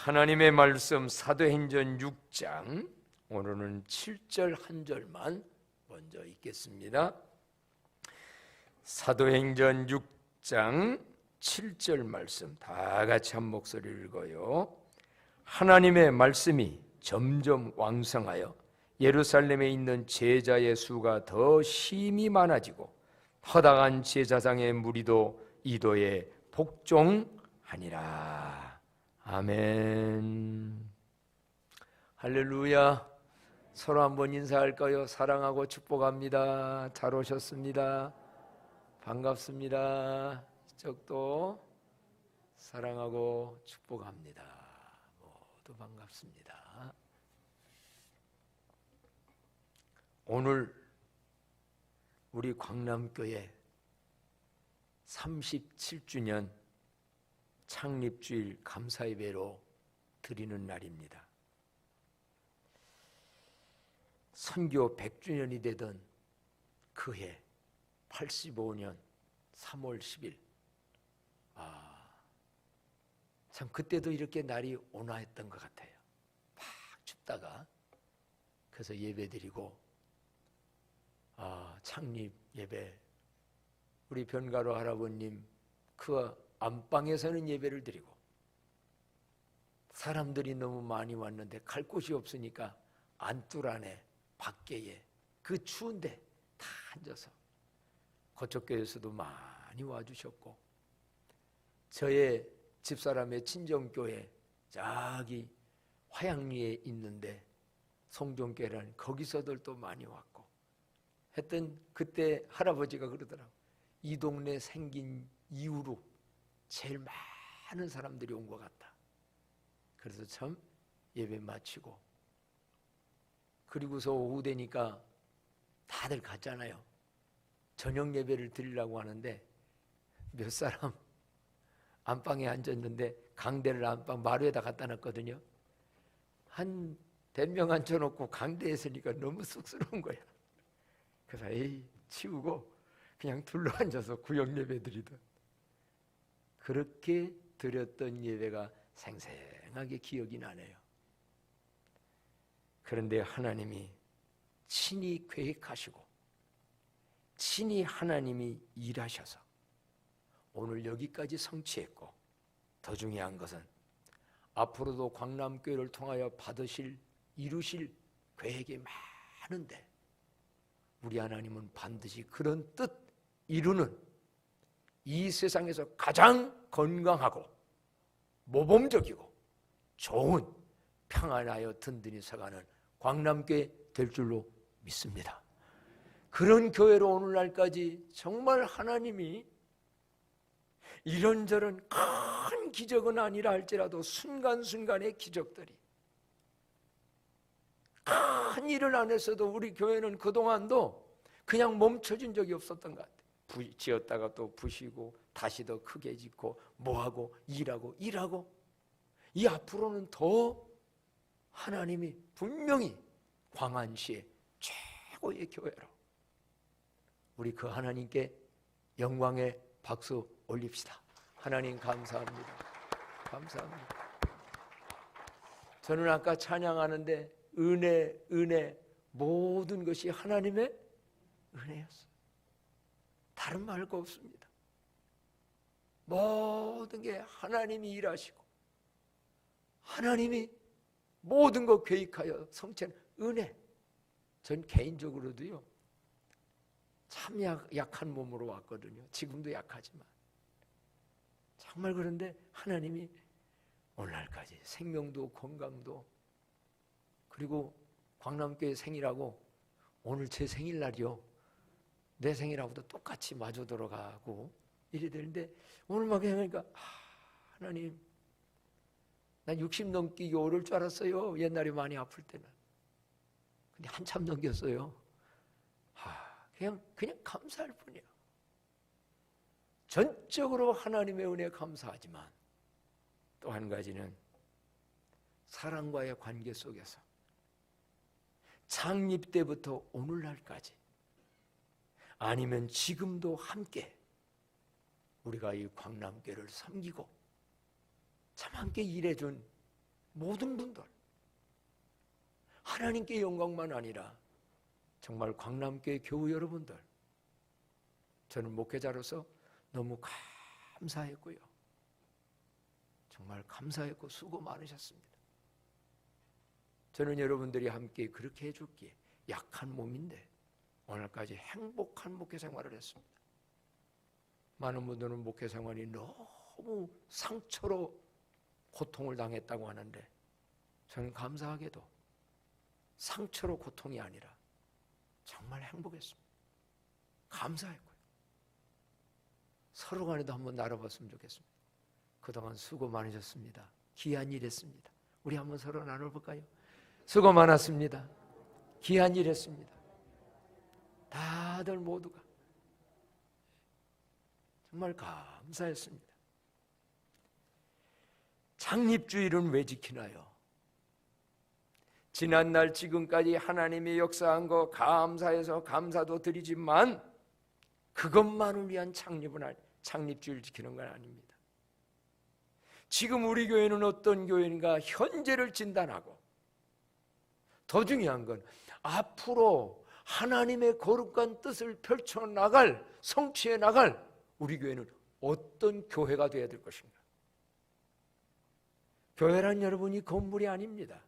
하나님의 말씀 사도행전 6장 오늘은 7절 한 절만 먼저 읽겠습니다. 사도행전 6장 7절 말씀 다 같이 한 목소리를 읽어요. 하나님의 말씀이 점점 왕성하여 예루살렘에 있는 제자의 수가 더 심히 많아지고 허다한 제사장의 무리도 이도에 복종하니라. 아멘. 할렐루야. 서로 한번 인사할까요? 사랑하고 축복합니다. 잘 오셨습니다. 반갑습니다. 이쪽도 사랑하고 축복합니다. 모두 반갑습니다. 오늘 우리 광남교회 37주년 창립주일 감사예배로 드리는 날입니다. 선교 100주년이 되던 그해 85년 3월 10일 참 그때도 이렇게 날이 온화했던 것 같아요. 막 춥다가 그래서 예배드리고 창립 예배 우리 변가로 할아버님 그 안방에서는 예배를 드리고 사람들이 너무 많이 왔는데 갈 곳이 없으니까 안뜰 안에 밖에 그 추운데 다 앉아서 거쪽교회에서도 많이 와주셨고 저의 집사람의 친정교회 저기 화양리에 있는데 송정교회라는 거기서들 또 많이 왔고 했던 그때 할아버지가 그러더라고. 이 동네 생긴 이후로 제일 많은 사람들이 온 것 같다. 그래서 참 예배 마치고 그리고서 오후 되니까 다들 갔잖아요. 저녁 예배를 드리려고 하는데 몇 사람 안방에 앉았는데 강대를 안방 마루에다 갖다 놨거든요. 한 100명 앉혀놓고 강대에 있으니까 너무 쑥스러운 거야. 그래서 치우고 그냥 둘러앉아서 구역 예배 드리던 그렇게 드렸던 예배가 생생하게 기억이 나네요. 그런데 하나님이 친히 계획하시고 친히 하나님이 일하셔서 오늘 여기까지 성취했고 더 중요한 것은 앞으로도 광남교회를 통하여 이루실 계획이 많은데 우리 하나님은 반드시 그런 뜻 이루는 이 세상에서 가장 건강하고 모범적이고 좋은 평안하여 든든히 서가는 광남교회 될 줄로 믿습니다. 그런 교회로 오늘날까지 정말 하나님이 이런저런 큰 기적은 아니라 할지라도 순간순간의 기적들이 큰 일을 안 했어도 우리 교회는 그동안도 그냥 멈춰진 적이 없었던 것 같아요. 지었다가 또 부시고 다시 더 크게 짓고 뭐하고 일하고 이 앞으로는 더 하나님이 분명히 광안시의 최고의 교회로 우리 그 하나님께 영광의 박수 올립시다. 하나님 감사합니다. 감사합니다. 저는 아까 찬양하는데 은혜 모든 것이 하나님의 은혜였어요. 다른 말도 없습니다. 모든 게 하나님이 일하시고 하나님이 모든 것 계획하여 성취하는 은혜. 전 개인적으로도요 참 약한 몸으로 왔거든요. 지금도 약하지만 정말 그런데 하나님이 오늘날까지 생명도 건강도 그리고 광남교회 생일하고 오늘 제 생일날이요 내 생일하고도 똑같이 마주 들어가고 이래 되는데 오늘 막 하니까 하나님 난 60 넘기 오를 줄 알았어요. 옛날에 많이 아플 때는. 근데 한참 넘겼어요. 그냥 감사할 뿐이에요. 전적으로 하나님의 은혜에 감사하지만 또 한 가지는 사랑과의 관계 속에서 창립 때부터 오늘날까지 아니면 지금도 함께 우리가 이 광남교회를 섬기고 참 함께 일해준 모든 분들, 하나님께 영광만 아니라 정말 광남교회 교우 여러분들, 저는 목회자로서 너무 감사했고요. 정말 감사했고 수고 많으셨습니다. 저는 여러분들이 함께 그렇게 해줬기에 약한 몸인데 오늘까지 행복한 목회 생활을 했습니다. 많은 분들은 목회 생활이 너무 상처로 고통을 당했다고 하는데 저는 감사하게도 상처로 고통이 아니라 정말 행복했습니다. 감사했고요. 서로 간에도 한번 나눠봤으면 좋겠습니다. 그동안 수고 많으셨습니다. 귀한 일 했습니다. 우리 한번 서로 나눠볼까요? 수고 많았습니다. 귀한 일 했습니다. 다들 모두가 정말 감사했습니다. 창립주일은 왜 지키나요? 지난날 지금까지 하나님의 역사한 거 감사해서 감사도 드리지만 그것만을 위한 창립주일 지키는 건 아닙니다. 지금 우리 교회는 어떤 교회인가 현재를 진단하고 더 중요한 건 앞으로 하나님의 거룩한 뜻을 펼쳐나갈, 성취해 나갈 우리 교회는 어떤 교회가 되어야 될 것인가. 교회란 여러분이 건물이 아닙니다.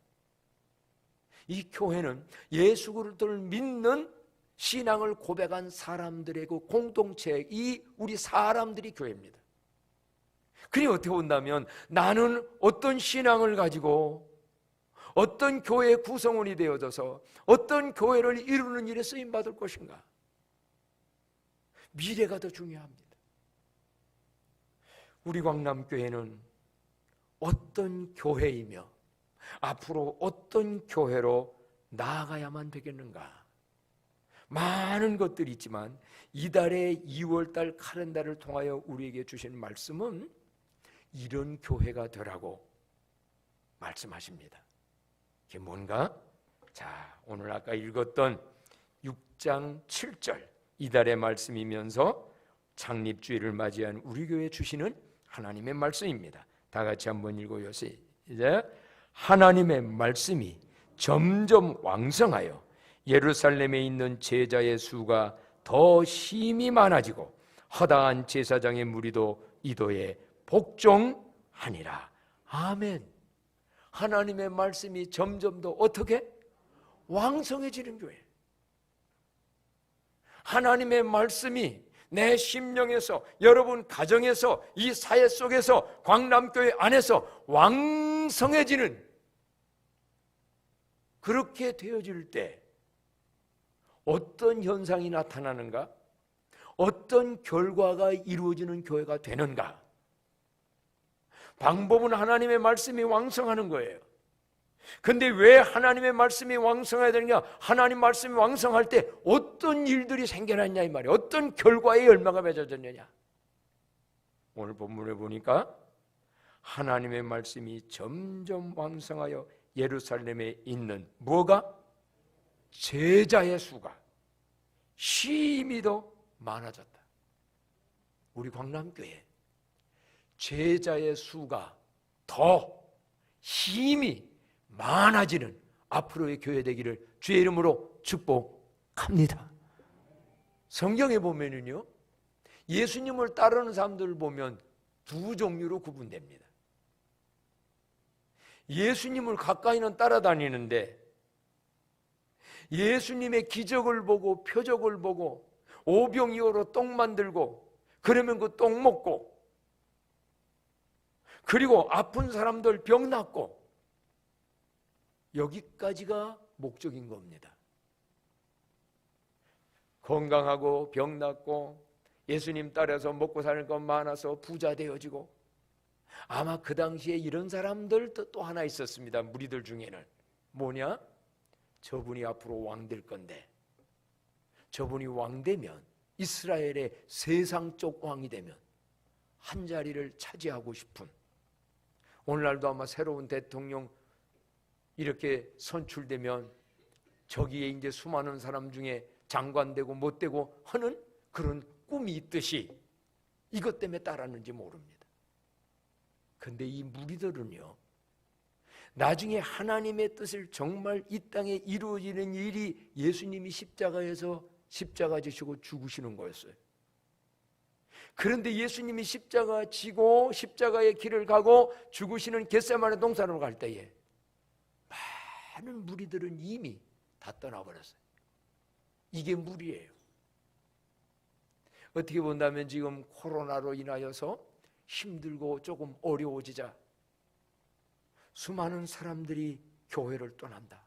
이 교회는 예수 그리스도를 믿는 신앙을 고백한 사람들의 그 공동체, 이 우리 사람들이 교회입니다. 그니 어떻게 본다면 나는 어떤 신앙을 가지고 어떤 교회의 구성원이 되어져서 어떤 교회를 이루는 일에 쓰임받을 것인가. 미래가 더 중요합니다. 우리 광남교회는 어떤 교회이며 앞으로 어떤 교회로 나아가야만 되겠는가. 많은 것들이 있지만 이달의 2월달 카렌다를 통하여 우리에게 주신 말씀은 이런 교회가 되라고 말씀하십니다. 이게 뭔가? 자, 오늘 아까 읽었던 6장 7절 이달의 말씀이면서 창립주일을 맞이한 우리 교회에 주시는 하나님의 말씀입니다. 다 같이 한번 읽어보세요. 이제 하나님의 말씀이 점점 왕성하여 예루살렘에 있는 제자의 수가 더 심히 많아지고 허다한 제사장의 무리도 이도에 복종하니라. 아멘. 하나님의 말씀이 점점 더 어떻게? 왕성해지는 교회. 하나님의 말씀이 내 심령에서, 여러분 가정에서, 이 사회 속에서, 광남교회 안에서 왕성해지는, 그렇게 되어질 때 어떤 현상이 나타나는가? 어떤 결과가 이루어지는 교회가 되는가? 방법은 하나님의 말씀이 왕성하는 거예요. 근데 왜 하나님의 말씀이 왕성해야 되느냐? 하나님 말씀이 왕성할 때 어떤 일들이 생겨났냐 이 말이에요. 어떤 결과의 열매가 맺어졌느냐. 오늘 본문에 보니까 하나님의 말씀이 점점 왕성하여 예루살렘에 있는 뭐가? 제자의 수가 심히 더 많아졌다. 우리 광남교회 제자의 수가 더 힘이 많아지는 앞으로의 교회 되기를 주의 이름으로 축복합니다. 성경에 보면은요, 예수님을 따르는 사람들을 보면 두 종류로 구분됩니다. 예수님을 가까이는 따라다니는데 예수님의 기적을 보고 표적을 보고 오병이어로 똥 만들고 그러면 그 똥 먹고 그리고 아픈 사람들 병 낫고 여기까지가 목적인 겁니다. 건강하고 병 낫고 예수님 따라서 먹고 사는 것 많아서 부자 되어지고 아마 그 당시에 이런 사람들도 또 하나 있었습니다. 무리들 중에는 뭐냐? 저분이 앞으로 왕 될 건데 저분이 왕 되면 이스라엘의 세상적 왕이 되면 한 자리를 차지하고 싶은 오늘날도 아마 새로운 대통령 이렇게 선출되면 저기에 이제 수많은 사람 중에 장관 되고 못 되고 하는 그런 꿈이 있듯이 이것 때문에 따랐는지 모릅니다. 근데 이 무리들은요, 나중에 하나님의 뜻을 정말 이 땅에 이루어지는 일이 예수님이 십자가에서 십자가 지시고 죽으시는 거였어요. 그런데 예수님이 십자가 지고 십자가의 길을 가고 죽으시는 겟세마네 동산으로 갈 때에 많은 무리들은 이미 다 떠나버렸어요. 이게 무리예요. 어떻게 본다면 지금 코로나로 인하여서 힘들고 조금 어려워지자 수많은 사람들이 교회를 떠난다.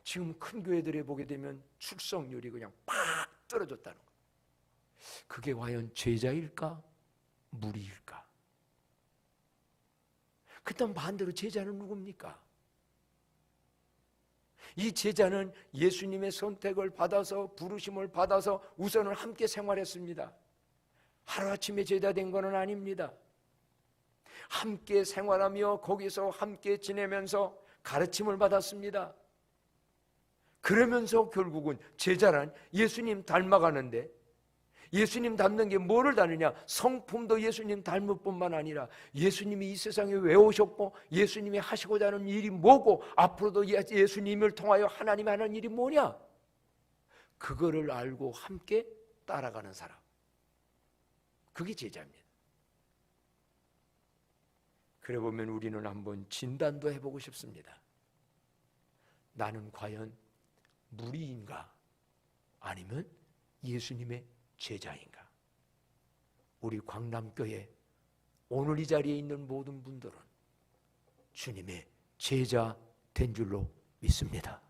지금 큰 교회들에 보게 되면 출석률이 그냥 팍 떨어졌다는 거예요. 그게 과연 제자일까? 무리일까? 그다음 반대로 제자는 누굽니까? 이 제자는 예수님의 선택을 받아서 부르심을 받아서 우선은 함께 생활했습니다. 하루아침에 제자 된 것은 아닙니다. 함께 생활하며 거기서 함께 지내면서 가르침을 받았습니다. 그러면서 결국은 제자란 예수님 닮아가는데, 예수님 닮는 게 뭐를 닮느냐? 성품도 예수님 닮을 뿐만 아니라 예수님이 이 세상에 왜 오셨고 예수님이 하시고자 하는 일이 뭐고 앞으로도 예수님을 통하여 하나님이 하는 일이 뭐냐? 그거를 알고 함께 따라가는 사람, 그게 제자입니다. 그래 보면 우리는 한번 진단도 해보고 싶습니다. 나는 과연 무리인가? 아니면 예수님의 제자인가? 우리 광남교회 오늘 이 자리에 있는 모든 분들은 주님의 제자 된 줄로 믿습니다.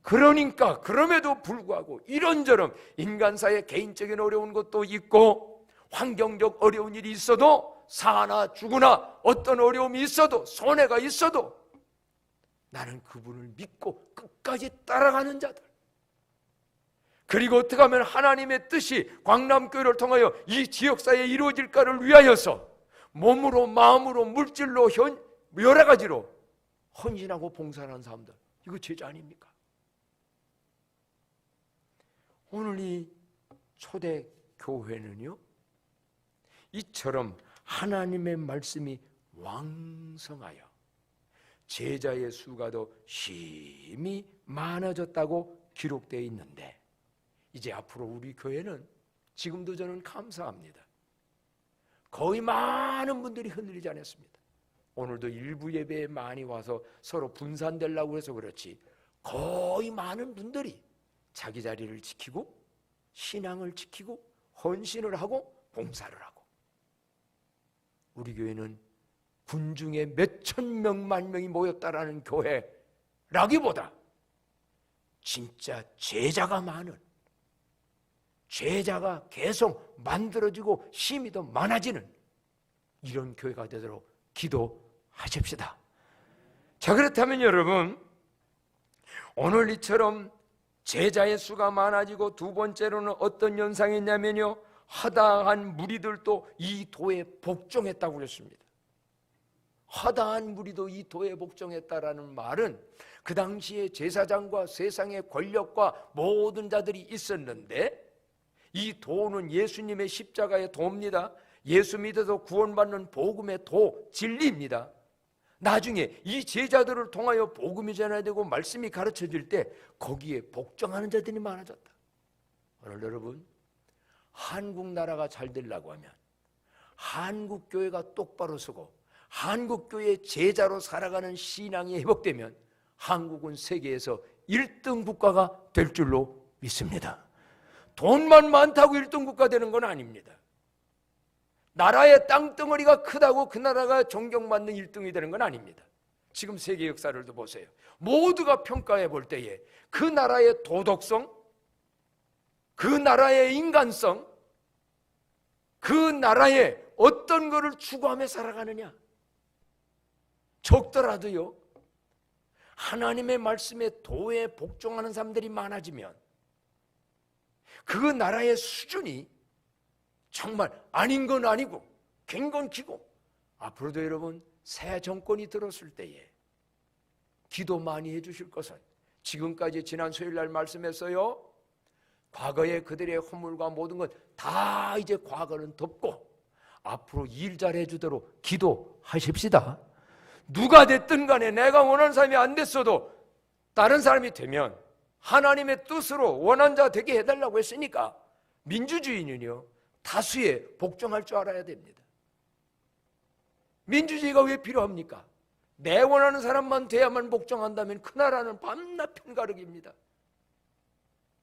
그러니까 그럼에도 불구하고 이런저런 인간사의 개인적인 어려운 것도 있고 환경적 어려운 일이 있어도 사나 죽으나 어떤 어려움이 있어도 손해가 있어도 나는 그분을 믿고 끝까지 따라가는 자들, 그리고 어떻게 하면 하나님의 뜻이 광남교회를 통하여 이 지역사회에 이루어질까를 위하여서 몸으로 마음으로 물질로 여러 가지로 헌신하고 봉사하는 사람들, 이거 제자 아닙니까? 오늘 이 초대교회는요 이처럼 하나님의 말씀이 왕성하여 제자의 수가 더 심히 많아졌다고 기록되어 있는데, 이제 앞으로 우리 교회는 지금도 저는 감사합니다. 거의 많은 분들이 흔들리지 않았습니다. 오늘도 일부 예배에 많이 와서 서로 분산되려고 해서 그렇지 거의 많은 분들이 자기 자리를 지키고 신앙을 지키고 헌신을 하고 봉사를 하고, 우리 교회는 군중에 몇천 명, 만 명이 모였다라는 교회라기보다 진짜 제자가 많은, 제자가 계속 만들어지고 힘이 더 많아지는 이런 교회가 되도록 기도하십시다. 자, 그렇다면 여러분, 오늘 이처럼 제자의 수가 많아지고 두 번째로는 어떤 현상이 있냐면요, 허다한 무리들도 이 도에 복종했다고 그랬습니다. 허다한 무리도 이 도에 복종했다라는 말은 그 당시에 제사장과 세상의 권력과 모든 자들이 있었는데, 이 도는 예수님의 십자가의 도입니다. 예수 믿어서 구원받는 복음의 도, 진리입니다. 나중에 이 제자들을 통하여 복음이 전해되고 말씀이 가르쳐질 때 거기에 복종하는 자들이 많아졌다. 오늘 여러분, 한국 나라가 잘 되려고 하면, 한국 교회가 똑바로 서고 한국 교회의 제자로 살아가는 신앙이 회복되면 한국은 세계에서 1등 국가가 될 줄로 믿습니다. 돈만 많다고 1등 국가 되는 건 아닙니다. 나라의 땅덩어리가 크다고 그 나라가 존경받는 1등이 되는 건 아닙니다. 지금 세계 역사를 보세요. 모두가 평가해 볼 때에 그 나라의 도덕성, 그 나라의 인간성, 그 나라의 어떤 것을 추구하며 살아가느냐, 적더라도요 하나님의 말씀에 도에 복종하는 사람들이 많아지면 그 나라의 수준이 정말 아닌 건 아니고 긴 건 기고, 앞으로도 여러분 새 정권이 들었을 때에 기도 많이 해주실 것은, 지금까지 지난 수요일날 말씀했어요. 과거에 그들의 허물과 모든 것 다 이제 과거는 덮고 앞으로 일 잘해주도록 기도하십시다. 누가 됐든 간에 내가 원하는 사람이 안 됐어도 다른 사람이 되면 하나님의 뜻으로 원한 자 되게 해달라고 했으니까 민주주의는요, 다수에 복종할 줄 알아야 됩니다. 민주주의가 왜 필요합니까? 내 원하는 사람만 돼야만 복종한다면 그 나라는 밤낮 편가르기입니다.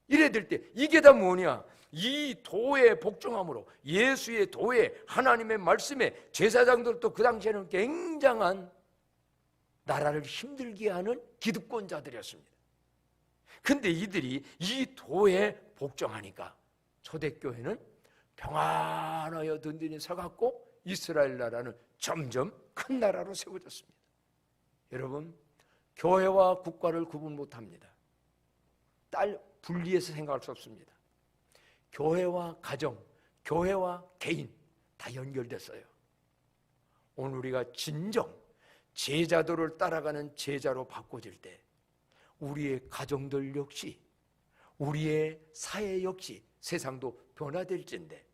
이래 될 때 이게 다 뭐냐? 이 도에 복종함으로, 예수의 도에, 하나님의 말씀에 제사장들도 그 당시에는 굉장한 나라를 힘들게 하는 기득권자들이었습니다. 근데 이들이 이 도에 복종하니까 초대교회는 평안하여 든든히 서갖고 이스라엘 나라는 점점 큰 나라로 세워졌습니다. 여러분, 교회와 국가를 구분 못합니다. 분리해서 생각할 수 없습니다. 교회와 가정, 교회와 개인 다 연결됐어요. 오늘 우리가 진정 제자도를 따라가는 제자로 바꿔질 때 우리의 가정들 역시, 우리의 사회 역시 세상도 변화될진데,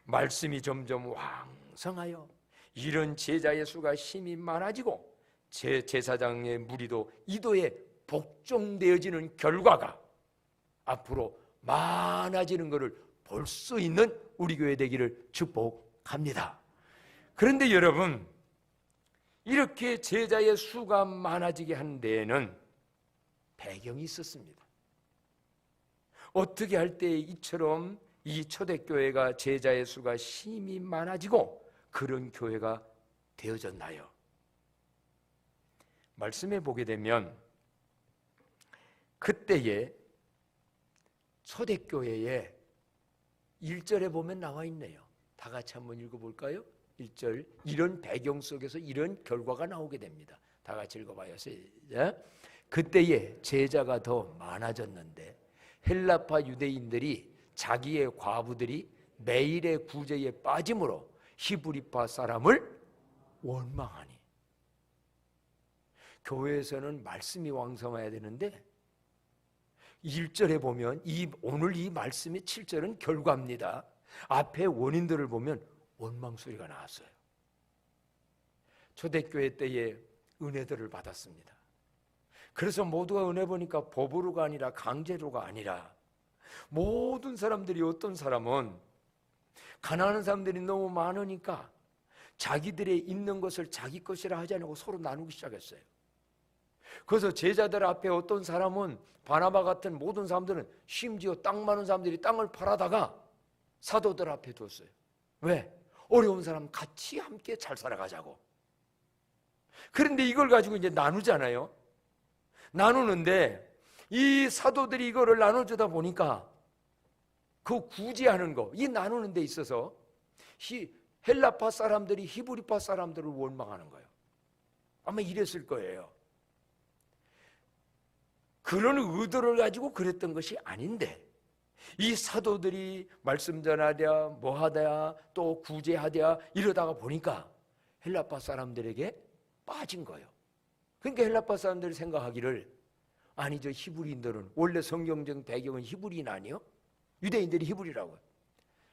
말씀이 점점 왕성하여 이런 제자의 수가 힘이 많아지고 제사장의 무리도 이도에 복종되어지는 결과가 앞으로 많아지는 것을 볼 수 있는 우리 교회 되기를 축복합니다. 그런데 여러분, 이렇게 제자의 수가 많아지게 한 데에는 배경이 있었습니다. 어떻게 할 때 이처럼 이 초대교회가 제자의 수가 힘이 많아지고 그런 교회가 되어졌나요? 말씀해 보게 되면 그때에 초대교회에 1절에 보면 나와 있네요. 다 같이 한번 읽어볼까요? 1절, 이런 배경 속에서 이런 결과가 나오게 됩니다. 다 같이 읽어봐요. 시작. 그때에 제자가 더 많아졌는데 헬라파 유대인들이 자기의 과부들이 매일의 구제에 빠짐으로 히브리파 사람을 원망하니. 교회에서는 말씀이 왕성해야 되는데 1절에 보면 오늘 이 말씀의 7절은 결과입니다. 앞에 원인들을 보면 원망 소리가 나왔어요. 초대교회 때에 은혜들을 받았습니다. 그래서 모두가 은혜 보니까 법으로가 아니라 강제로가 아니라 모든 사람들이, 어떤 사람은 가난한 사람들이 너무 많으니까 자기들의 있는 것을 자기 것이라 하지 않고 서로 나누기 시작했어요. 그래서 제자들 앞에 어떤 사람은, 바나바 같은 모든 사람들은 심지어 땅 많은 사람들이 땅을 팔아다가 사도들 앞에 뒀어요. 왜? 어려운 사람 같이 함께 잘 살아가자고. 그런데 이걸 가지고 이제 나누잖아요. 나누는데 이 사도들이 이거를 나눠주다 보니까 그 구제하는 거, 이 나누는 데 있어서 헬라파 사람들이 히브리파 사람들을 원망하는 거예요. 아마 이랬을 거예요. 그런 의도를 가지고 그랬던 것이 아닌데 이 사도들이 말씀 전하랴 뭐하랴 또 구제하랴 이러다가 보니까 헬라파 사람들에게 빠진 거예요. 그러니까 헬라파 사람들이 생각하기를, 아니 저 히브리인들은 원래 성경적 배경은 히브리인 아니요? 유대인들이 히브리라고요.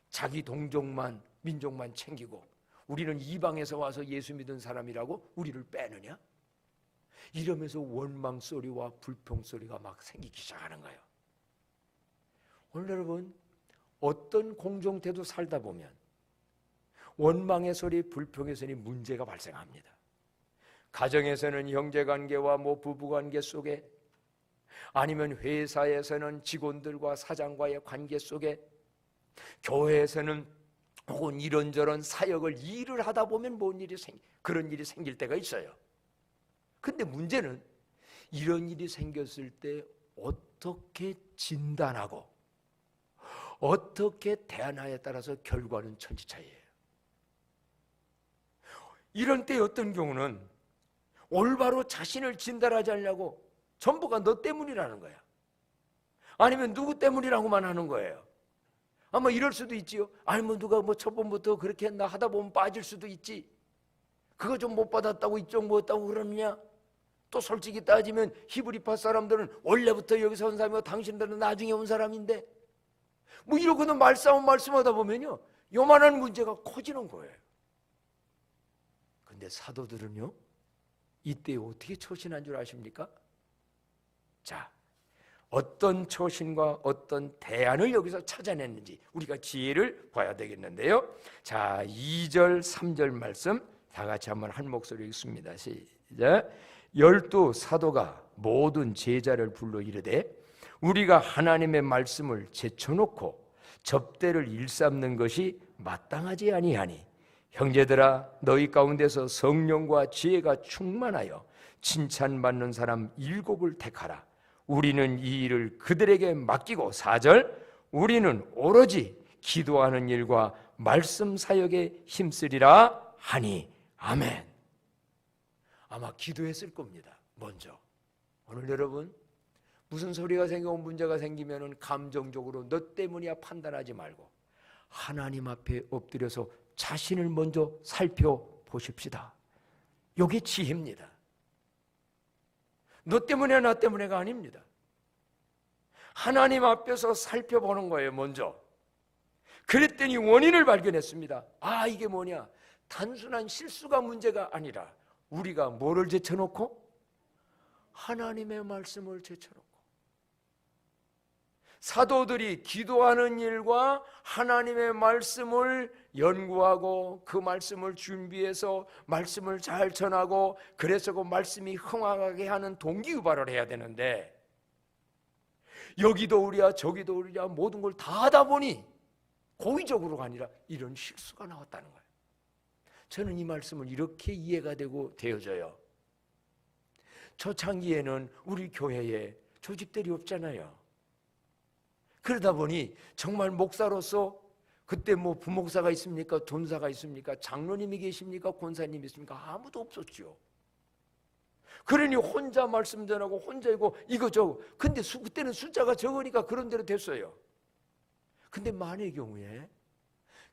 자기 동족만, 민족만 챙기고 우리는 이방에서 와서 예수 믿은 사람이라고 우리를 빼느냐? 이러면서 원망 소리와 불평 소리가 막 생기기 시작하는 거예요. 오늘 여러분, 어떤 공동체도 살다 보면 원망의 소리, 불평의 소리, 문제가 발생합니다. 가정에서는 형제관계와 부부관계 속에, 아니면 회사에서는 직원들과 사장과의 관계 속에, 교회에서는 혹은 이런저런 사역을 일을 하다 보면 그런 일이 생길 때가 있어요. 근데 문제는 이런 일이 생겼을 때 어떻게 진단하고 어떻게 대안하에 따라서 결과는 천지차이예요. 이런 때 어떤 경우는 올바로 자신을 진단하지 않으려고 전부가 너 때문이라는 거야. 아니면 누구 때문이라고만 하는 거예요. 아마 이럴 수도 있지요. 아니면 누가 첫번부터 그렇게 했나 하다 보면 빠질 수도 있지. 그거 좀 못 받았다고 이쪽 못 했다고 그러느냐. 또 솔직히 따지면 히브리파 사람들은 원래부터 여기서 온 사람이고 당신들은 나중에 온 사람인데, 이러고는 말씀하다 보면요 요만한 문제가 커지는 거예요. 근데 사도들은요 이때 어떻게 처신한 줄 아십니까? 자, 어떤 처신과 어떤 대안을 여기서 찾아냈는지 우리가 지혜를 봐야 되겠는데요. 자, 2절 3절 말씀 다 같이 한번 한 목소리 읽습니다. 시작. 12 사도가 모든 제자를 불러 이르되 우리가 하나님의 말씀을 제쳐놓고 접대를 일삼는 것이 마땅하지 아니하니 형제들아 너희 가운데서 성령과 지혜가 충만하여 칭찬받는 사람 7을 택하라. 우리는 이 일을 그들에게 맡기고 4절 우리는 오로지 기도하는 일과 말씀 사역에 힘쓰리라 하니 아멘. 아마 기도했을 겁니다. 먼저 오늘 여러분 무슨 소리가 생기고 문제가 생기면 감정적으로 너 때문이야 판단하지 말고 하나님 앞에 엎드려서 자신을 먼저 살펴보십시다. 이게 지혜입니다. 너 때문에 나 때문에가 아닙니다. 하나님 앞에서 살펴보는 거예요. 먼저 그랬더니 원인을 발견했습니다. 아, 이게 뭐냐, 단순한 실수가 문제가 아니라 우리가 뭐를 제쳐놓고? 하나님의 말씀을 제쳐놓고. 사도들이 기도하는 일과 하나님의 말씀을 연구하고 그 말씀을 준비해서 말씀을 잘 전하고 그래서 그 말씀이 흥황하게 하는 동기유발을 해야 되는데 여기도 우리야 저기도 우리야 모든 걸 다 하다 보니 고의적으로가 아니라 이런 실수가 나왔다는 거예요. 저는 이 말씀을 이렇게 이해가 되고 되어져요. 초창기에는 우리 교회에 조직들이 없잖아요. 그러다 보니 정말 목사로서 그때 뭐 부목사가 있습니까? 돈사가 있습니까? 장로님이 계십니까? 권사님이 있습니까? 아무도 없었죠. 그러니 혼자 말씀 전하고 혼자 이거 저거. 근데 그때는 숫자가 적으니까 그런 대로 됐어요. 근데 만의 경우에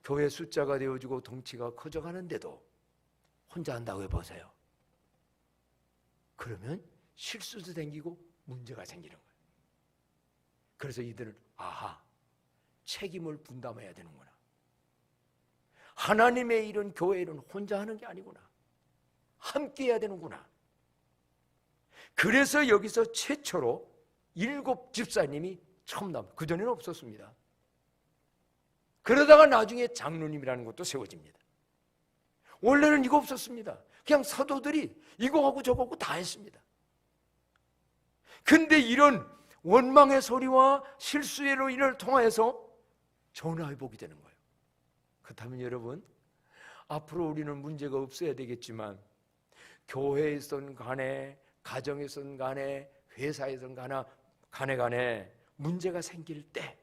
교회 숫자가 되어지고 덩치가 커져가는데도 혼자 한다고 해보세요. 그러면 실수도 생기고 문제가 생기는 거예요. 그래서 이들은 아하, 책임을 분담해야 되는구나. 하나님의 일은 교회 일은 혼자 하는 게 아니구나. 함께 해야 되는구나. 그래서 여기서 최초로 7 집사님이 처음 나옵니다. 그전에는 없었습니다. 그러다가 나중에 장로님이라는 것도 세워집니다. 원래는 이거 없었습니다. 그냥 사도들이 이거하고 저거하고 다 했습니다. 근데 이런 원망의 소리와 실수로 인을 통하여서 전화회복이 되는 거예요. 그렇다면 여러분, 앞으로 우리는 문제가 없어야 되겠지만 교회에선 간에, 가정에선 간에, 회사에선 간에 문제가 생길 때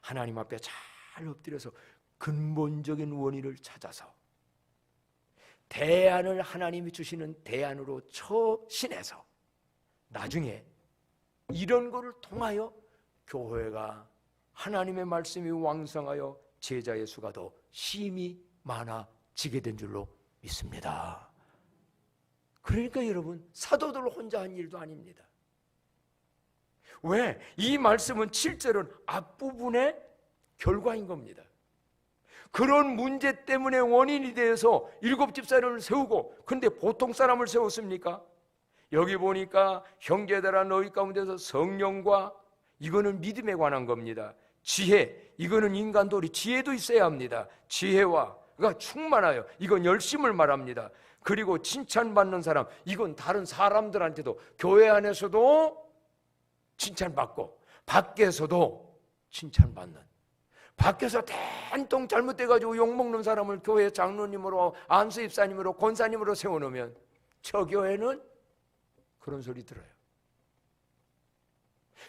하나님 앞에 잘 엎드려서 근본적인 원인을 찾아서 대안을 하나님이 주시는 대안으로 처신해서 나중에 이런 것을 통하여 교회가 하나님의 말씀이 왕성하여 제자의 수가 더 심히 많아지게 된 줄로 믿습니다. 그러니까 여러분, 사도들 혼자 한 일도 아닙니다. 왜? 이 말씀은 7절은 앞부분의 결과인 겁니다. 그런 문제 때문에 원인이 되어서 7 집사님을 세우고, 근데 보통 사람을 세웠습니까? 여기 보니까 형제들아 너희 가운데서 성령과, 이거는 믿음에 관한 겁니다. 지혜, 이거는 인간 도리, 지혜도 있어야 합니다. 지혜와 그러니까 충만하여, 이건 열심을 말합니다. 그리고 칭찬받는 사람, 이건 다른 사람들한테도, 교회 안에서도 칭찬받고 밖에서도 칭찬받는, 밖에서 된통 잘못돼가지고 욕먹는 사람을 교회 장로님으로, 안수입사님으로, 권사님으로 세워놓으면 저 교회는 그런 소리 들어요.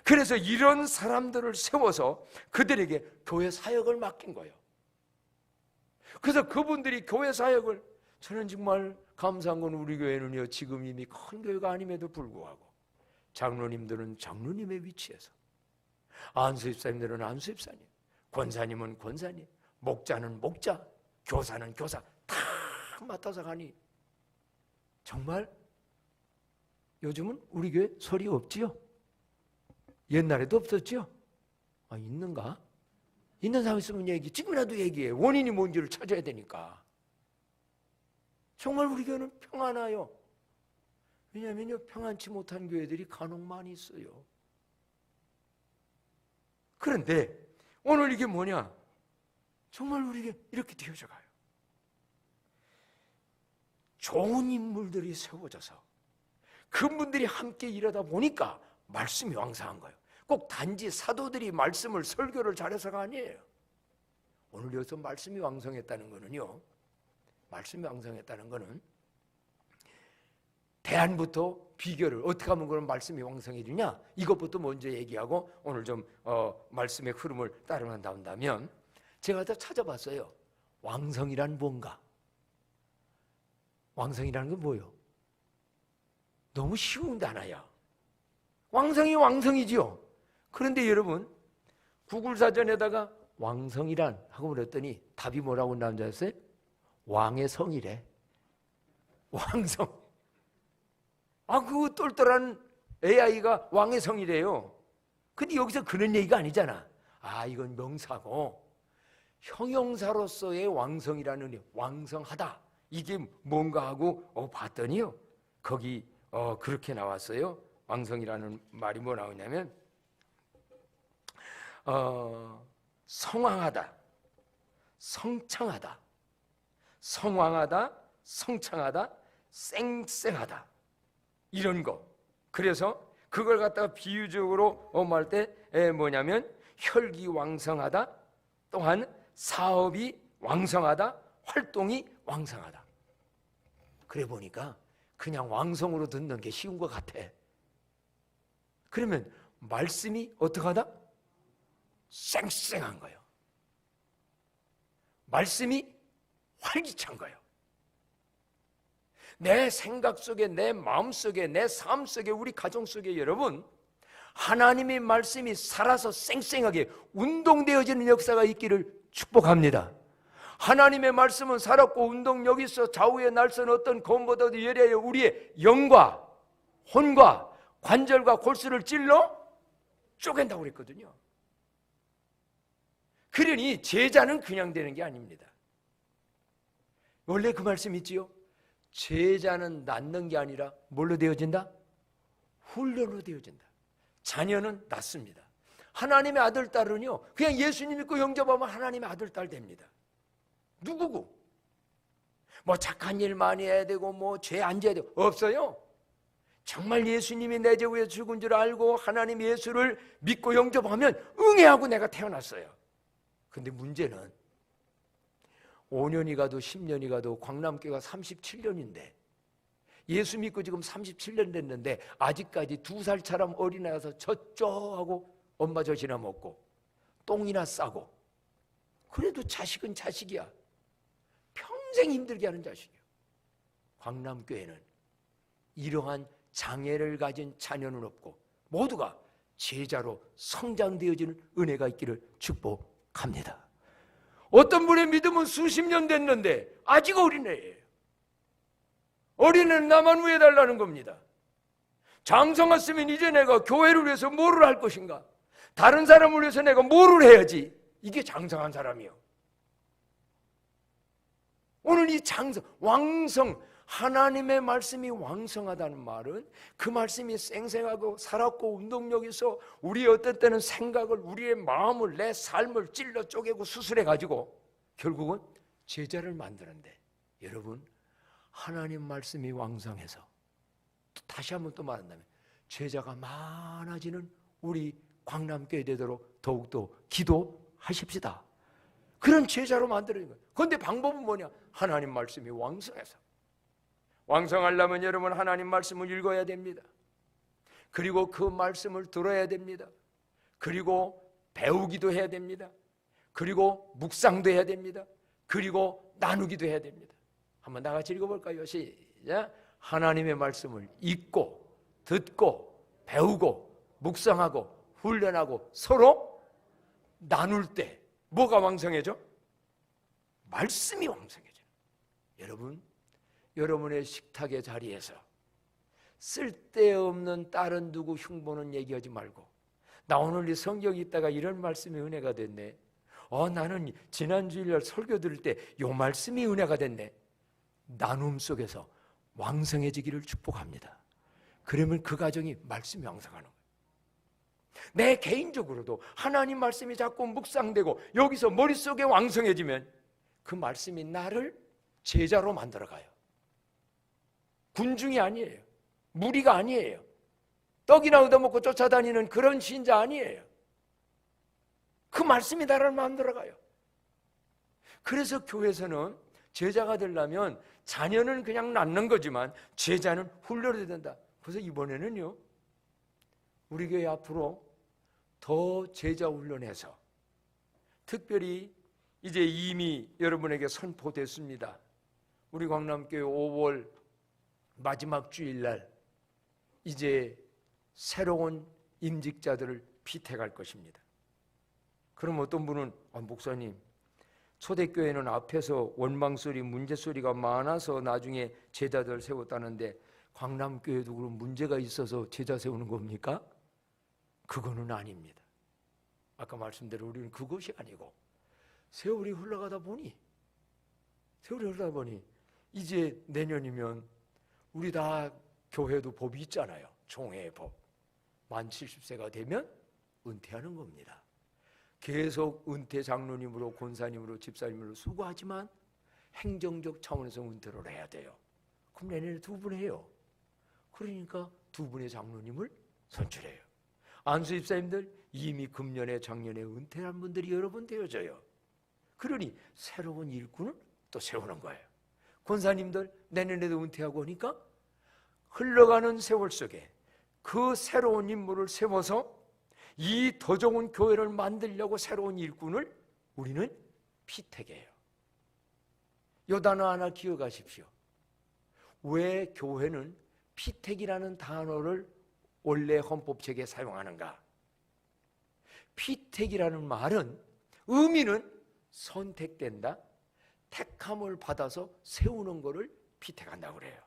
그래서 이런 사람들을 세워서 그들에게 교회 사역을 맡긴 거예요. 그래서 그분들이 교회 사역을, 저는 정말 감사한 건 우리 교회는요, 지금 이미 큰 교회가 아님에도 불구하고 장로님들은 장로님의 위치에서, 안수입사님들은 안수입사님, 권사님은 권사님, 목자는 목자, 교사는 교사 다 맡아서 가니 정말 요즘은 우리 교회 소리 없지요? 옛날에도 없었지요? 아, 있는가? 있는 사람 있으면 얘기, 지금이라도 얘기해. 원인이 뭔지를 찾아야 되니까. 정말 우리 교회는 평안해요. 왜냐하면요, 평안치 못한 교회들이 간혹 많이 있어요. 그런데 오늘 이게 뭐냐? 정말 우리에게 이렇게 되어져 가요. 좋은 인물들이 세워져서 그분들이 함께 일하다 보니까 말씀이 왕성한 거예요. 꼭 단지 사도들이 말씀을 설교를 잘해서가 아니에요. 오늘 여기서 말씀이 왕성했다는 거는요, 말씀이 왕성했다는 거는 대안부터 비결을 어떻게 하면 그런 말씀이 왕성해지냐, 이것부터 먼저 얘기하고 오늘 좀 말씀의 흐름을 따라간다 한다면, 제가 다 찾아봤어요. 왕성이란 뭔가? 왕성이라는 건 뭐예요? 너무 쉬운 단어야. 왕성이 왕성이지요. 그런데 여러분, 구글 사전에다가 왕성이란 하고 그랬더니 답이 뭐라고 나온 줄 아세요? 왕의 성이래. 왕성. 그 똘똘한 AI가 왕의 성이래요. 근데 여기서 그런 얘기가 아니잖아. 이건 명사고 형용사로서의 왕성이라는, 왕성하다, 이게 뭔가 하고 봤더니요, 거기 그렇게 나왔어요. 왕성이라는 말이 뭐 나오냐면 성황하다, 성창하다, 성황하다, 성창하다, 쌩쌩하다, 이런 거. 그래서 그걸 갖다가 비유적으로 말할 때 뭐냐면 혈기왕성하다, 또한 사업이 왕성하다, 활동이 왕성하다. 그래 보니까 그냥 왕성으로 듣는 게 쉬운 것 같아. 그러면 말씀이 어떻게 하다? 쌩쌩한 거예요. 말씀이 활기찬 거예요. 내 생각 속에, 내 마음 속에, 내 삶 속에, 우리 가정 속에 여러분, 하나님의 말씀이 살아서 쌩쌩하게 운동되어지는 역사가 있기를 축복합니다. 하나님의 말씀은 살았고 운동력이 있어 좌우에 날선 어떤 검보다도 예리하여 우리의 영과 혼과 관절과 골수를 찔러 쪼갠다고 그랬거든요. 그러니 제자는 그냥 되는 게 아닙니다. 원래 그 말씀 있지요. 제자는 낳는 게 아니라 뭘로 되어진다? 훈련으로 되어진다. 자녀는 낳습니다. 하나님의 아들, 딸은요, 그냥 예수님 믿고 영접하면 하나님의 아들, 딸 됩니다. 누구고? 뭐 착한 일 많이 해야 되고 뭐 죄 안 져야 되고 없어요. 정말 예수님이 내 죄 위에 죽은 줄 알고 하나님 예수를 믿고 영접하면 응애하고 내가 태어났어요. 근데 문제는 5년이 가도 10년이 가도 광남교가 37년인데 예수 믿고 지금 37년 됐는데 아직까지 2살처럼 어린아이라서 젖쩌하고 엄마 젖이나 먹고 똥이나 싸고, 그래도 자식은 자식이야. 평생 힘들게 하는 자식이야. 광남교회는 이러한 장애를 가진 자녀는 없고 모두가 제자로 성장되어지는 은혜가 있기를 축복합니다. 어떤 분의 믿음은 수십 년 됐는데 아직 어린애예요. 어린애는 나만 위해 달라는 겁니다. 장성했으면 이제 내가 교회를 위해서 뭐를 할 것인가? 다른 사람을 위해서 내가 뭐를 해야지? 이게 장성한 사람이요. 오늘 이 장성, 왕성, 하나님의 말씀이 왕성하다는 말은 그 말씀이 쌩쌩하고 살았고 운동력이 있어 우리의 어떤 때는 생각을, 우리의 마음을, 내 삶을 찔러 쪼개고 수술해가지고 결국은 제자를 만드는데, 여러분, 하나님 말씀이 왕성해서 다시 한번 또 말한다면 제자가 많아지는 우리 광남교회 되도록 더욱더 기도하십시다. 그런 제자로 만드는 거예요. 그런데 방법은 뭐냐? 하나님 말씀이 왕성해서. 왕성하려면 여러분 하나님 말씀을 읽어야 됩니다. 그리고 그 말씀을 들어야 됩니다. 그리고 배우기도 해야 됩니다. 그리고 묵상도 해야 됩니다. 그리고 나누기도 해야 됩니다. 한번 다 같이 읽어볼까요? 시작. 하나님의 말씀을 읽고 듣고 배우고 묵상하고 훈련하고 서로 나눌 때 뭐가 왕성해져? 말씀이 왕성해져. 여러분, 여러분의 식탁의 자리에서 쓸데없는 다른 누구 흉보는 얘기하지 말고, 나 오늘 이 성경 읽다가 이런 말씀이 은혜가 됐네. 나는 지난 주일날 설교 들을 때 이 말씀이 은혜가 됐네. 나눔 속에서 왕성해지기를 축복합니다. 그러면 그 가정이 말씀이 왕성하는 거예요. 내 개인적으로도 하나님 말씀이 자꾸 묵상되고 여기서 머릿속에 왕성해지면 그 말씀이 나를 제자로 만들어가요. 군중이 아니에요. 무리가 아니에요. 떡이나 얻어먹고 쫓아다니는 그런 신자 아니에요. 그 말씀이 나를 만들어가요. 그래서 교회에서는 제자가 되려면 자녀는 그냥 낳는 거지만 제자는 훈련해야 된다. 그래서 이번에는요, 우리 교회 앞으로 더 제자 훈련해서, 특별히 이제 이미 여러분에게 선포됐습니다. 우리 광남교회 5월 마지막 주일날 이제 새로운 임직자들을 피택할 것입니다. 그럼 어떤 분은 목사님, 초대교회는 앞에서 원망소리, 문제소리가 많아서 나중에 제자들 세웠다는데 광남교회도 그럼 문제가 있어서 제자 세우는 겁니까? 그거는 아닙니다. 아까 말씀대로 우리는 그것이 아니고 세월이 흘러가다 보니 이제 내년이면 우리 다 교회도 법이 있잖아요. 총회의 법. 만 70세가 되면 은퇴하는 겁니다. 계속 은퇴 장로님으로, 권사님으로, 집사님으로 수고하지만 행정적 차원에서 은퇴를 해야 돼요. 그럼 내년에 2분 해요. 그러니까 2분의 장로님을 선출해요. 안수 집사님들 이미 금년에 작년에 은퇴한 분들이 여러 분 되어져요. 그러니 새로운 일꾼을 또 세우는 거예요. 권사님들 내년에도 은퇴하고 하니까 흘러가는 세월 속에 그 새로운 인물을 세워서 이 더 좋은 교회를 만들려고 새로운 일꾼을 우리는 피택해요. 이 단어 하나 기억하십시오. 왜 교회는 피택이라는 단어를 원래 헌법책에 사용하는가? 피택이라는 말은 의미는 선택된다, 택함을 받아서 세우는 것을 피택한다고 그래요.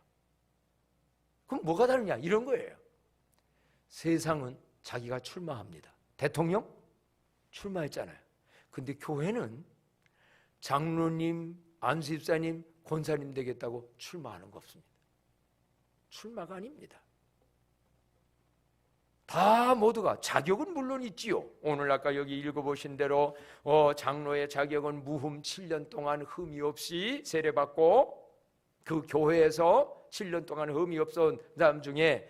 그럼 뭐가 다르냐? 이런 거예요. 세상은 자기가 출마합니다. 대통령 출마했잖아요. 근데 교회는 장로님, 안수집사님, 권사님 되겠다고 출마하는 거 없습니다. 출마가 아닙니다. 다 모두가 자격은 물론 있지요. 오늘 아까 여기 읽어보신 대로 장로의 자격은 무흠 7년 동안 흠이 없이 세례받고 그 교회에서 7년 동안 흠이 없었던 사람 중에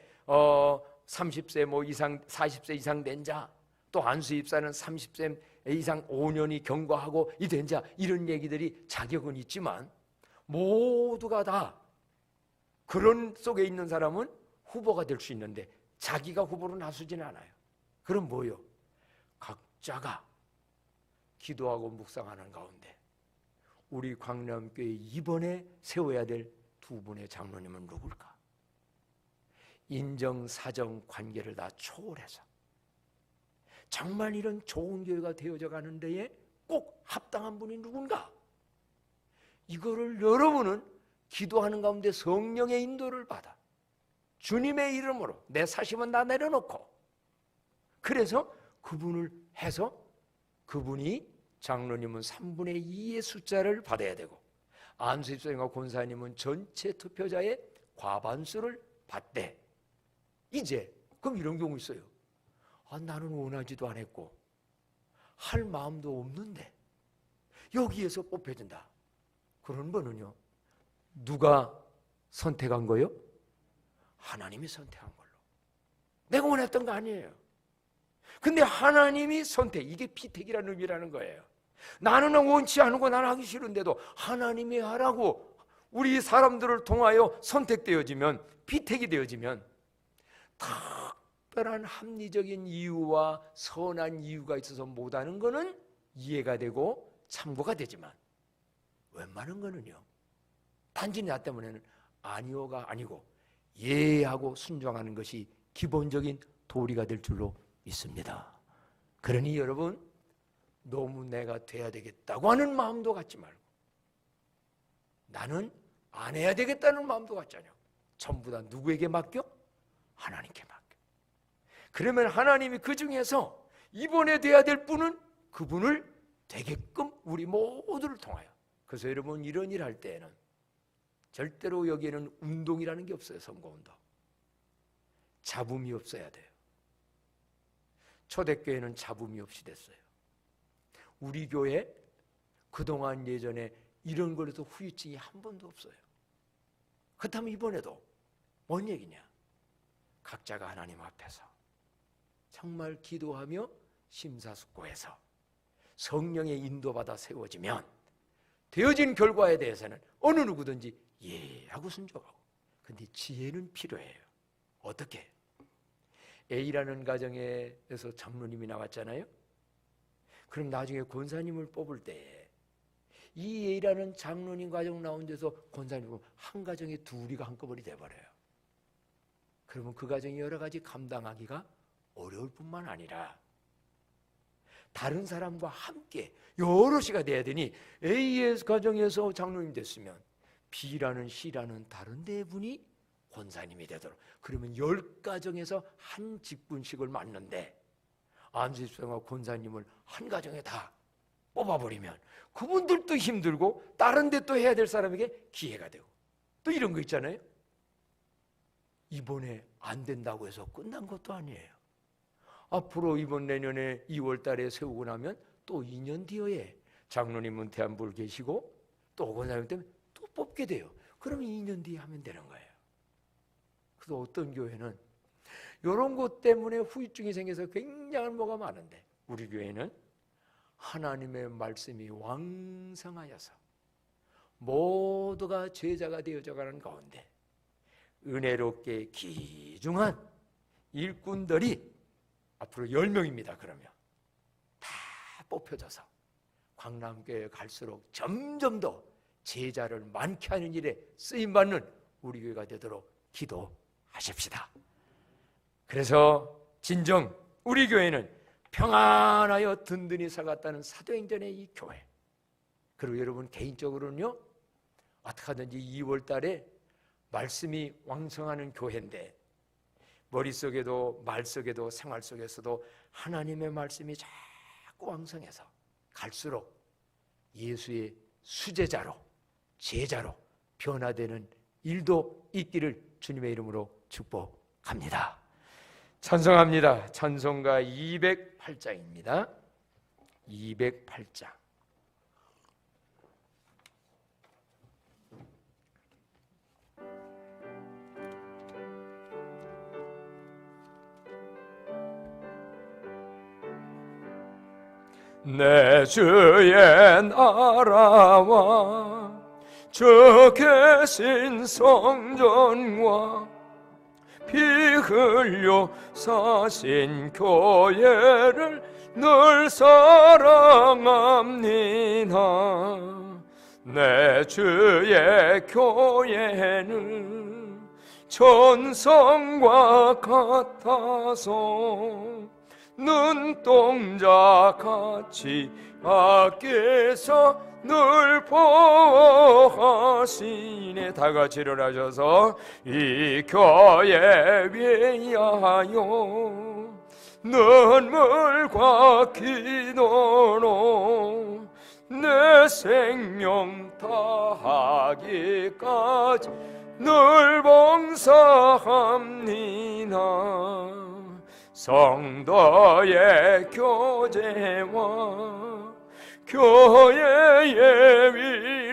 30세 뭐 이상 40세 이상 된 자, 또 안수입사는 30세 이상 5년이 경과하고 이 된 자, 이런 얘기들이 자격은 있지만 모두가 다 그런 속에 있는 사람은 후보가 될 수 있는데 자기가 후보로 나서지는 않아요. 그럼 뭐요? 각자가 기도하고 묵상하는 가운데 우리 광남교회 이번에 세워야 될 2분의 장로님은 누굴까? 인정, 사정, 관계를 다 초월해서 정말 이런 좋은 교회가 되어져 가는 데에 꼭 합당한 분이 누군가? 이거를 여러분은 기도하는 가운데 성령의 인도를 받아 주님의 이름으로 내 사심은 다 내려놓고 그래서 그분을 해서 그분이 장로님은 3분의 2의 숫자를 받아야 되고 안수집사님과 권사님은 전체 투표자의 과반수를 받되 이제 그럼 이런 경우 있어요. 나는 원하지도 않았고 할 마음도 없는데 여기에서 뽑혀진다. 그런 분은요. 누가 선택한 거요? 하나님이 선택한 걸로. 내가 원했던 거 아니에요. 근데 하나님이 선택, 이게 피택이라는 의미라는 거예요. 나는 원치 않고 나는 하기 싫은데도 하나님이 하라고 우리 사람들을 통하여 선택되어지면, 피택이 되어지면 특별한 합리적인 이유와 선한 이유가 있어서 못하는 거는 이해가 되고 참고가 되지만 웬만한 거는요, 단지 나 때문에는 아니오가 아니고 예하고 순종하는 것이 기본적인 도리가 될 줄로 믿습니다. 그러니 여러분, 너무 내가 돼야 되겠다고 하는 마음도 갖지 말고 나는 안 해야 되겠다는 마음도 갖지 않아요. 전부 다 누구에게 맡겨? 하나님께 맡겨. 그러면 하나님이 그 중에서 이번에 돼야 될 분은 그분을 되게끔 우리 모두를 통하여. 그래서 여러분, 이런 일 할 때에는 절대로 여기에는 운동이라는 게 없어요. 선거운동. 잡음이 없어야 돼요. 초대교회는 잡음이 없이 됐어요. 우리 교회 그동안 예전에 이런 걸로도 후유증이 한 번도 없어요. 그렇다면 이번에도 뭔 얘기냐? 각자가 하나님 앞에서 정말 기도하며 심사숙고해서 성령의 인도받아 세워지면 되어진 결과에 대해서는 어느 누구든지 예 하고 순종하고. 근데 지혜는 필요해요. 어떻게? A라는 가정에서 장로님이 나왔잖아요. 그럼 나중에 권사님을 뽑을 때 이 A라는 장로님 가정 나온 데서 권사님 한 가정에 둘이가 한꺼번에 돼버려요. 그러면 그 가정이 여러 가지 감당하기가 어려울 뿐만 아니라 다른 사람과 함께 여럿이가 돼야 되니 A의 가정에서 장로님 됐으면 B라는 C라는 다른 네 분이 권사님이 되도록. 그러면 10가정에서 한 직분씩을 맡는데 안수집사와 권사님을 한 가정에 다 뽑아버리면 그분들도 힘들고 다른 데 또 해야 될 사람에게 기회가 되고 또 이런 거 있잖아요. 이번에 안 된다고 해서 끝난 것도 아니에요. 앞으로 이번 내년에 2월 달에 세우고 나면 또 2년 뒤에 장로님 은퇴한 분 계시고 또 권사님 때문에 또 뽑게 돼요. 그러면 2년 뒤에 하면 되는 거예요. 그래서 어떤 교회는 이런 것 때문에 후유증이 생겨서 굉장한 뭐가 많은데 우리 교회는 하나님의 말씀이 왕성하여서 모두가 제자가 되어져 가는 가운데 은혜롭게 귀중한 일꾼들이 앞으로 10명입니다. 그러면 다 뽑혀져서 광남교회에 갈수록 점점 더 제자를 많게 하는 일에 쓰임받는 우리 교회가 되도록 기도하십시다. 그래서 진정 우리 교회는 평안하여 든든히 살았다는 사도행전의 이 교회, 그리고 여러분 개인적으로는요 어떻게 하든지 2월 달에 말씀이 왕성하는 교회인데 머릿속에도 말 속에도 생활 속에서도 하나님의 말씀이 자꾸 왕성해서 갈수록 예수의 수제자로 제자로 변화되는 일도 있기를 주님의 이름으로 축복합니다. 찬송합니다. 찬송가 208장입니다. 208장. 내 주의 나라와 주 계신 성전과 피 흘려 사신 교회를 늘 사랑합니다. 내 주의 교회는 천성과 같아서 눈동자 같이 아껴서 늘 보호하시네. 다 같이 일어나셔서 이 교회 위하여 눈물과 기도로 내 생명 다하기까지 늘 봉사합니다. 성도의 교제와 교회의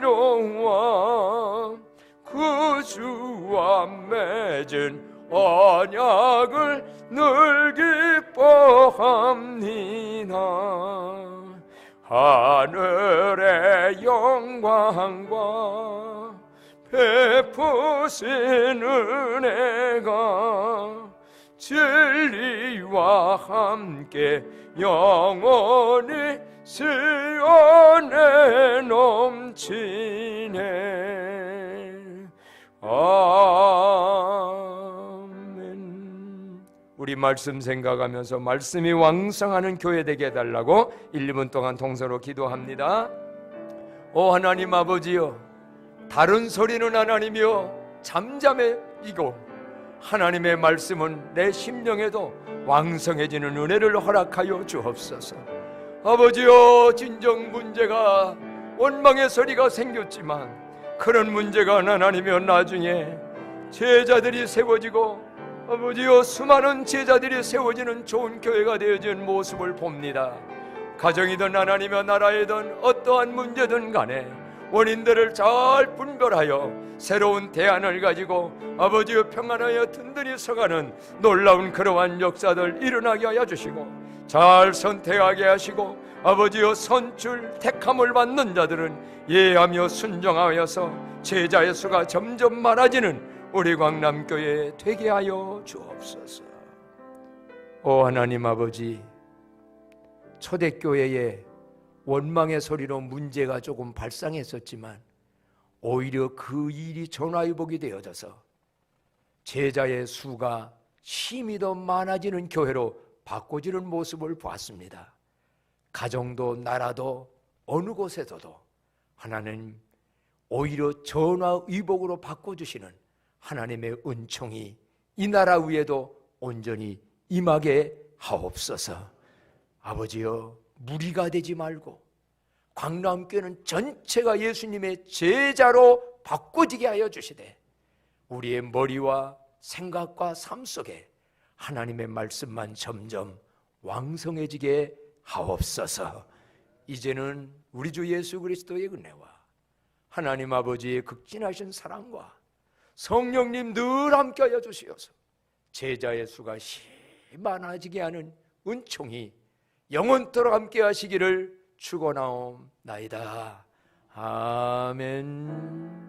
위로와 구주와 맺은 언약을 늘 기뻐합니다. 하늘의 영광과 베푸신 은혜가 진리와 함께 영원히 시온에 넘치네. 아멘. 우리 말씀 생각하면서 말씀이 왕성하는 교회 되게 해달라고 1, 2분 동안 동서로 기도합니다. 오 하나님 아버지여, 다른 소리는 하나님이여 잠잠해지고 하나님의 말씀은 내 심령에도 왕성해지는 은혜를 허락하여 주옵소서. 아버지여, 진정 문제가 원망의 소리가 생겼지만 그런 문제가 하나님이여 나중에 제자들이 세워지고 아버지여, 수많은 제자들이 세워지는 좋은 교회가 되어진 모습을 봅니다. 가정이든 하나님의 나라이든 어떠한 문제든 간에 원인들을 잘 분별하여 새로운 대안을 가지고 아버지여 평안하여 든든히 서가는 놀라운 그러한 역사들 일어나게 하여 주시고, 잘 선택하게 하시고, 아버지여 선출 택함을 받는 자들은 예하며 순종하여서 제자의 수가 점점 많아지는 우리 광남교회 되게 하여 주옵소서. 오 하나님 아버지, 초대교회에 원망의 소리로 문제가 조금 발생했었지만 오히려 그 일이 전화위복이 되어져서 제자의 수가 힘이 더 많아지는 교회로 바꿔지는 모습을 보았습니다. 가정도 나라도 어느 곳에서도 하나님 오히려 전화위복으로 바꿔주시는 하나님의 은총이 이 나라 위에도 온전히 임하게 하옵소서. 아버지여, 무리가 되지 말고 광남교회는 전체가 예수님의 제자로 바꿔지게 하여 주시되, 우리의 머리와 생각과 삶 속에 하나님의 말씀만 점점 왕성해지게 하옵소서. 이제는 우리 주 예수 그리스도의 은혜와 하나님 아버지의 극진하신 사랑과 성령님 늘 함께 하여 주시어서 제자의 수가 많아지게 하는 은총이 영원토록 함께 하시기를 축원하옵나이다. 아멘.